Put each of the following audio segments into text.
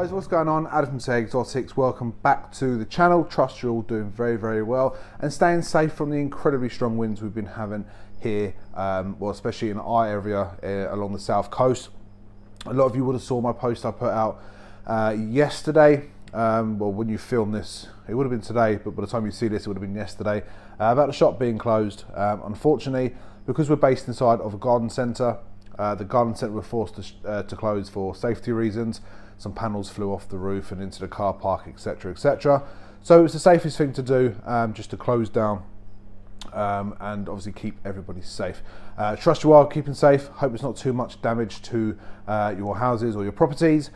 Guys, what's going on? Adam from Exotics. Welcome back to the channel. Trust you're all doing very well and staying safe from the incredibly strong winds we've been having here, well, especially in our area along the south coast. A lot of you would have saw my post I put out yesterday. Well, when you film this, it would have been today, but by the time you see this, it would have been yesterday, about the shop being closed. Unfortunately, because we're based inside of a garden centre, the garden centre were forced to close for safety reasons. Some panels flew off the roof and into the car park, etc, etc. So it was the safest thing to do, just to close down and obviously keep everybody safe. Trust you are keeping safe. Hope it's not too much damage to your houses or your properties.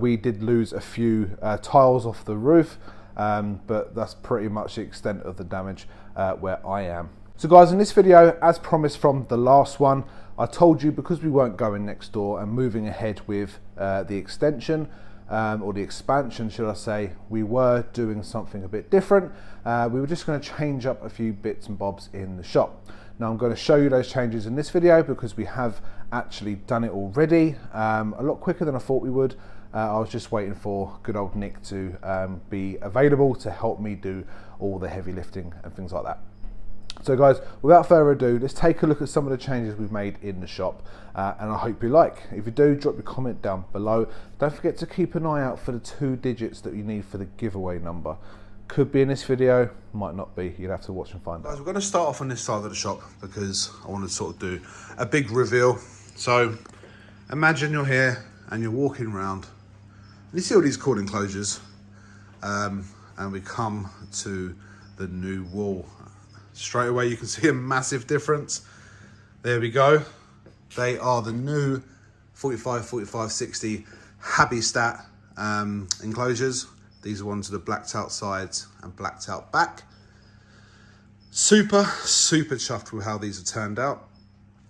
We did lose a few tiles off the roof, but that's pretty much the extent of the damage where I am. So guys, in this video, as promised from the last one, I told you because we weren't going next door and moving ahead with the extension, or the expansion should I say, we were doing something a bit different. We were just going to change up a few bits and bobs in the shop. Now I'm going to show you those changes in this video because we have actually done it already, a lot quicker than I thought we would. I was just waiting for good old Nick to be available to help me do all the heavy lifting and things like that. So guys, without further ado, let's take a look at some of the changes we've made in the shop, and I hope you like. If you do, drop your comment down below. Don't forget to keep an eye out for the 2 digits that you need for the giveaway number. Could be in this video, might not be. You'll have to watch and find out. Guys, we're going to start off on this side of the shop because I want to sort of do a big reveal. So imagine you're here and you're walking around and you see all these cool enclosures, and we come to the new wall. Straight away you can see a massive difference. There we go. They are the new 45, 45, 60 habistat enclosures. These are ones with the blacked out sides and blacked out back. Super chuffed with how these have turned out.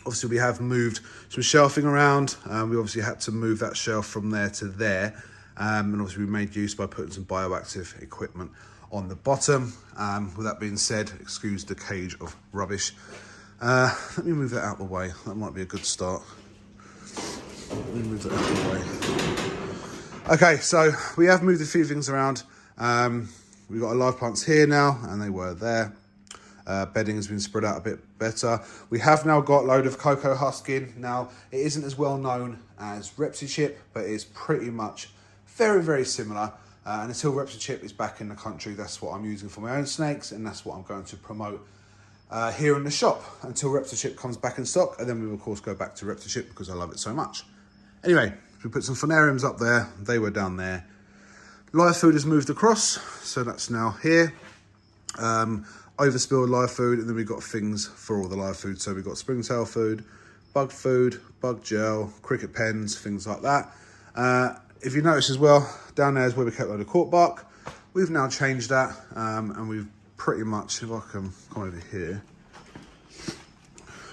Obviously we have moved some shelving around. We obviously had to move that shelf from there to there. And obviously we made use by putting some bioactive equipment on the bottom. With that being said, excuse the cage of rubbish. Let me move that out of the way. That might be a good start. Let me move that out of the way. Okay, so we have moved a few things around. We've got our live plants here now, and they were there. Bedding has been spread out a bit better. We have now got a load of cocoa husking. Now, it isn't as well known as RepsiChip, but it's pretty much very similar. And until RepsiChip is back in the country, that's what I'm using for my own snakes, and that's what I'm going to promote here in the shop until RepsiChip comes back in stock, and then we will of course go back to RepsiChip because I love it so much. Anyway, we put some phonariums up there, they were down there. Live food has moved across, so that's now here. Overspilled live food, and then we've got things for all the live food. So we've got springtail food, bug gel, cricket pens, things like that. If you notice as well, down there is where we kept a load of cork bark. We've now changed that, and we've pretty much, if I can come over here,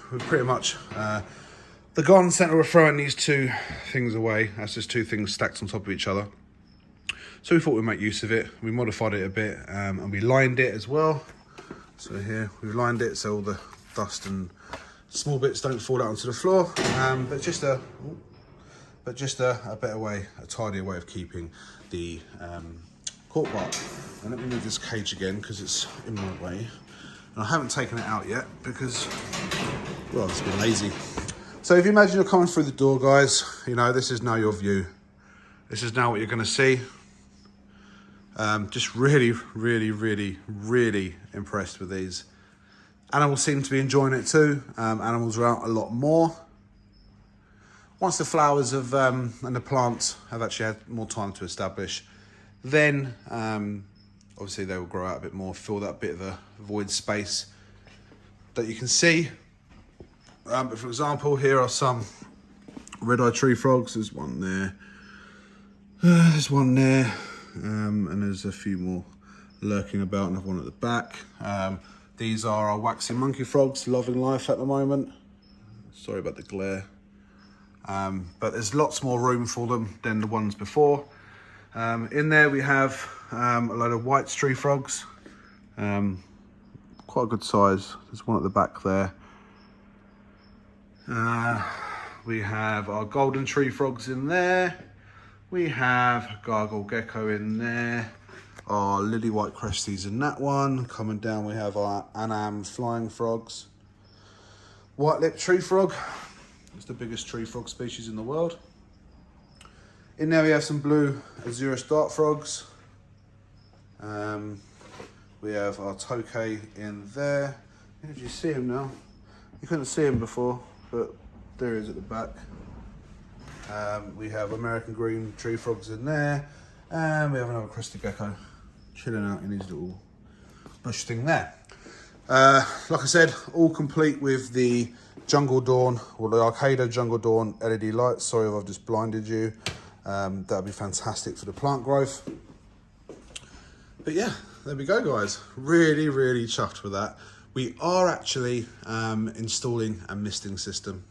we've pretty much, the garden centre were throwing these 2 things away. That's just 2 things stacked on top of each other. So we thought we'd make use of it. We modified it a bit, and we lined it as well. So here, we've lined it so all the dust and small bits don't fall out onto the floor, but just a better way, a tidier way of keeping the cork bark. And let me move this cage again because it's in my way. And I haven't taken it out yet because, well, it's been lazy. So if you imagine you're coming through the door, guys, you know, this is now your view. This is now what you're going to see. Just really impressed with these. Animals seem to be enjoying it too. Animals are out a lot more. Once the flowers have and the plants have actually had more time to establish, then obviously they will grow out a bit more, fill that bit of a void space that you can see. But for example, here are some red-eyed tree frogs. There's one there. There's one there, and there's a few more lurking about. Another one at the back. These are our waxing monkey frogs, loving life at the moment. Sorry about the glare. But there's lots more room for them than the ones before. In there we have a load of white tree frogs, quite a good size. There's one at the back there. We have our golden tree frogs in there. We have Gargoyle Gecko in there. Our Lily White Cresties in that one. Coming down we have our Anam Flying Frogs. White Lip Tree Frog. It's the biggest tree frog species in the world. In there we have some blue Azurus Dart Frogs. We have our Tokay in there. If you see him now, you couldn't see him before, but there he is at the back. We have American Green Tree Frogs in there. And we have another Crested Gecko chilling out in his little bush thing there. Like I said, all complete with the Jungle Dawn, or the Arcado Jungle Dawn LED lights. Sorry if I've just blinded you. That'd be fantastic for the plant growth. But yeah, there we go, guys. Really, really chuffed with that. We are actually installing a misting system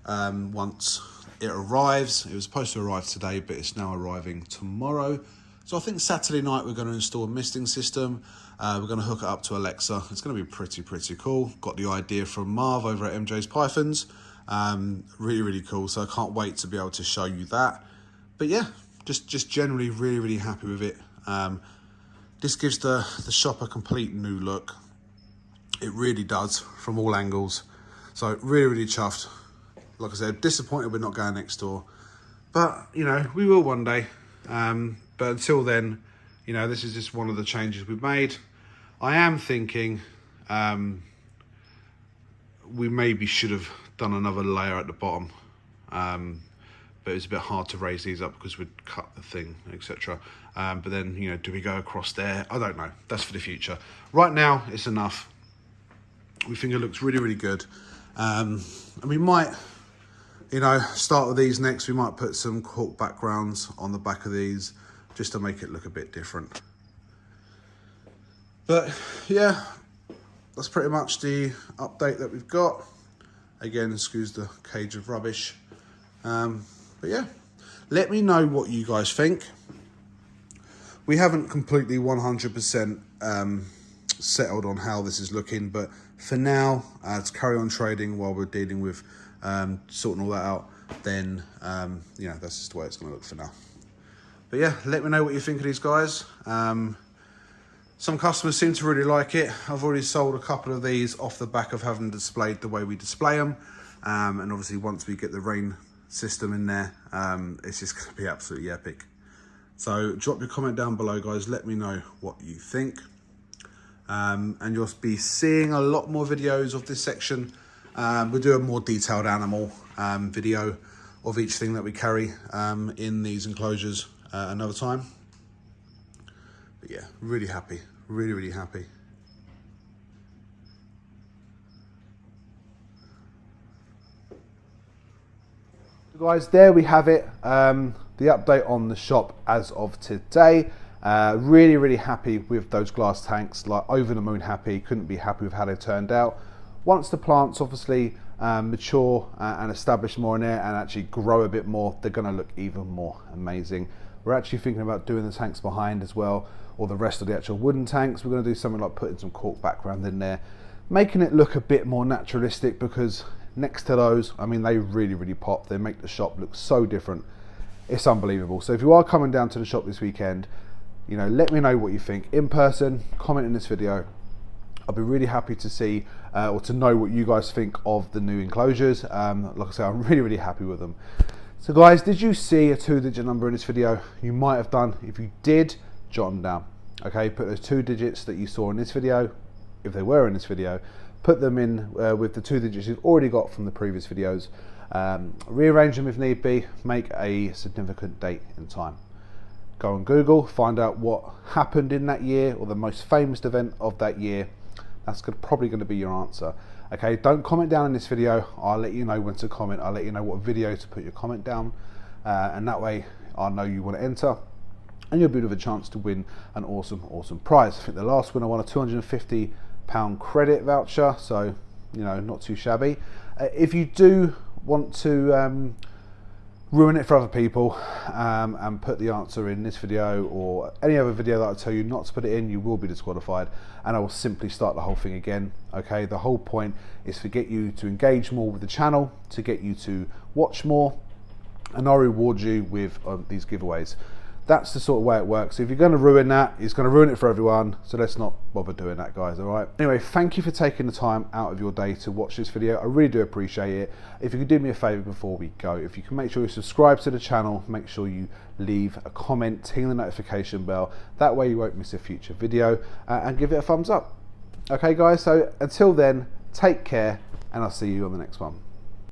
once it arrives. It was supposed to arrive today, but it's now arriving tomorrow. So I think Saturday night we're going to install a misting system. We're going to hook it up to Alexa. It's going to be pretty cool. Got the idea from Marv over at MJ's Pythons. Really cool. So I can't wait to be able to show you that. But yeah, just generally really happy with it. This gives the shop a complete new look. It really does from all angles. So really chuffed. Like I said, disappointed we're not going next door. But, you know, we will one day. But until then, you know, this is just one of the changes we've made. I am thinking we maybe should have done another layer at the bottom. But it's a bit hard to raise these up because we'd cut the thing, etc. But then, you know, do we go across there? I don't know. That's for the future. Right now, it's enough. We think it looks really good. And we might, you know, start with these next. We might put some cork backgrounds on the back of these just to make it look a bit different. But yeah, that's pretty much the update that we've got. Again, excuse the cage of rubbish. But yeah, let me know what you guys think. We haven't completely 100% settled on how this is looking, but for now, to carry on trading while we're dealing with sorting all that out, then you know, that's just the way it's going to look for now. But yeah, let me know what you think of these guys. Some customers seem to really like it. I've already sold a couple of these off the back of having displayed the way we display them. And obviously once we get the rain system in there, it's just going to be absolutely epic. So drop your comment down below, guys. Let me know what you think. And you'll be seeing a lot more videos of this section. We'll do a more detailed animal video of each thing that we carry in these enclosures another time. But yeah, really happy, really happy. Guys, there we have it. The update on the shop as of today. Really happy with those glass tanks. Like, over the moon happy. Couldn't be happy with how they turned out. Once the plants obviously mature and establish more in there and actually grow a bit more, they're going to look even more amazing. We're actually thinking about doing the tanks behind as well, or the rest of the actual wooden tanks. We're going to do something like putting some cork background in there, making it look a bit more naturalistic, because next to those, I mean, they really pop. They make the shop look so different. It's unbelievable. So if you are coming down to the shop this weekend, you know, let me know what you think in person. Comment in this video. I'll be really happy to see or to know what you guys think of the new enclosures. Like I say, I'm really happy with them. So guys, did you see a 2-digit number in this video? You might have done. If you did, jot them down. Okay, put those 2 digits that you saw in this video, if they were in this video, put them in with the 2 digits you've already got from the previous videos. Rearrange them if need be. Make a significant date and time. Go on Google, find out what happened in that year, or the most famous event of that year. That's probably going to be your answer. Okay, don't comment down in this video. I'll let you know when to comment. I'll let you know what video to put your comment down, and that way I'll know you want to enter, and you'll be with a chance to win an awesome prize. I think the last winner won a £250 credit voucher, so you know, not too shabby. If you do want to ruin it for other people and put the answer in this video or any other video that I tell you not to put it in, you will be disqualified, and I will simply start the whole thing again. Okay, the whole point is to get you to engage more with the channel, to get you to watch more, and I'll reward you with these giveaways. That's the sort of way it works. So if you're going to ruin that, it's going to ruin it for everyone. So let's not bother doing that, guys, all right? Anyway, thank you for taking the time out of your day to watch this video. I really do appreciate it. If you could do me a favor before we go, if you can make sure you subscribe to the channel, make sure you leave a comment, ting the notification bell. That way you won't miss a future video, and give it a thumbs up. Okay, guys, so until then, take care, and I'll see you on the next one.